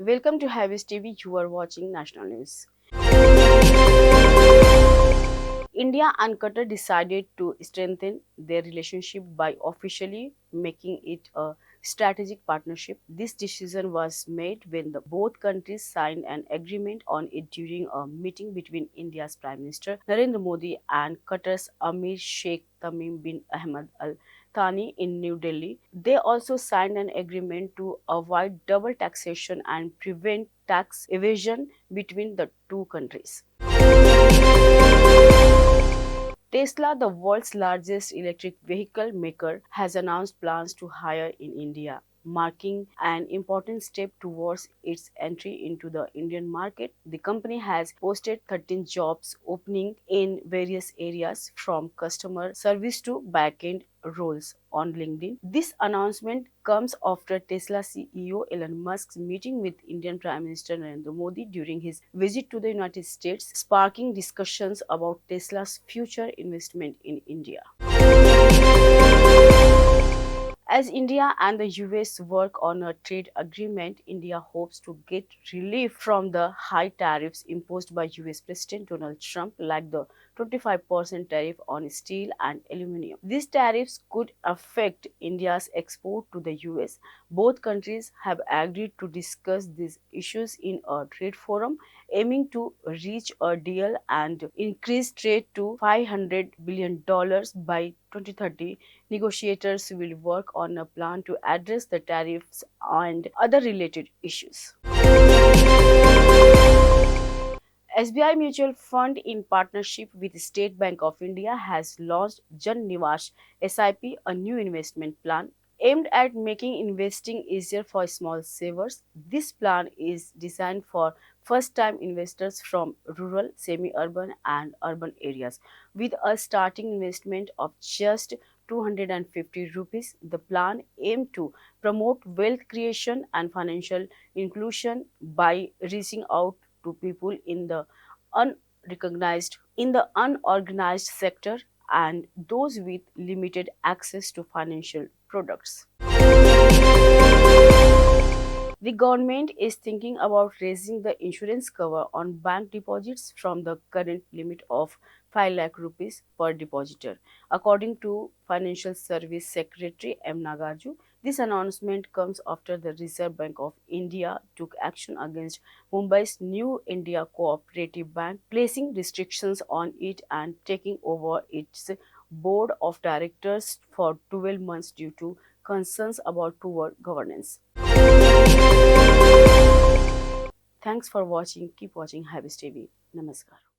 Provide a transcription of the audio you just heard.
Welcome to Havis TV. You are watching National News. India and Qatar decided to strengthen their relationship by officially making it a strategic partnership. This decision was made when both countries signed an agreement on it during a meeting between India's Prime Minister Narendra Modi and Qatar's Amir Sheikh Tamim bin Ahmed Al Thani in New Delhi. They also signed an agreement to avoid double taxation and prevent tax evasion between the two countries. Tesla, the world's largest electric vehicle maker, has announced plans to hire in India, marking an important step towards its entry into the Indian market. The company has posted 13 jobs opening in various areas from customer service to back-end roles on LinkedIn. This announcement comes after Tesla CEO Elon Musk's meeting with Indian Prime Minister Narendra Modi during his visit to the United States, sparking discussions about Tesla's future investment in India. As India and the US work on a trade agreement, India hopes to get relief from the high tariffs imposed by US President Donald Trump, like the 25% tariff on steel and aluminum. These tariffs could affect India's export to the US. Both countries have agreed to discuss these issues in a trade forum, aiming to reach a deal and increase trade to $500 billion by 2030. Negotiators will work on a plan to address the tariffs and other related issues. SBI Mutual Fund, in partnership with State Bank of India, has launched Jan Niwash SIP, a new investment plan aimed at making investing easier for small savers. This plan is designed for first-time investors from rural, semi-urban and urban areas. With a starting investment of just 250 rupees, the plan aims to promote wealth creation and financial inclusion by reaching out to people in the unorganized sector and those with limited access to financial products. The government is thinking about raising the insurance cover on bank deposits from the current limit of 5 lakh rupees per depositor. According to Financial Service Secretary M. Nagaraju, this announcement comes after the Reserve Bank of India took action against Mumbai's New India Cooperative Bank, placing restrictions on it and taking over its board of directors for 12 months due to concerns about poor governance. Thanks for watching. Keep watching Habis TV. Namaskar.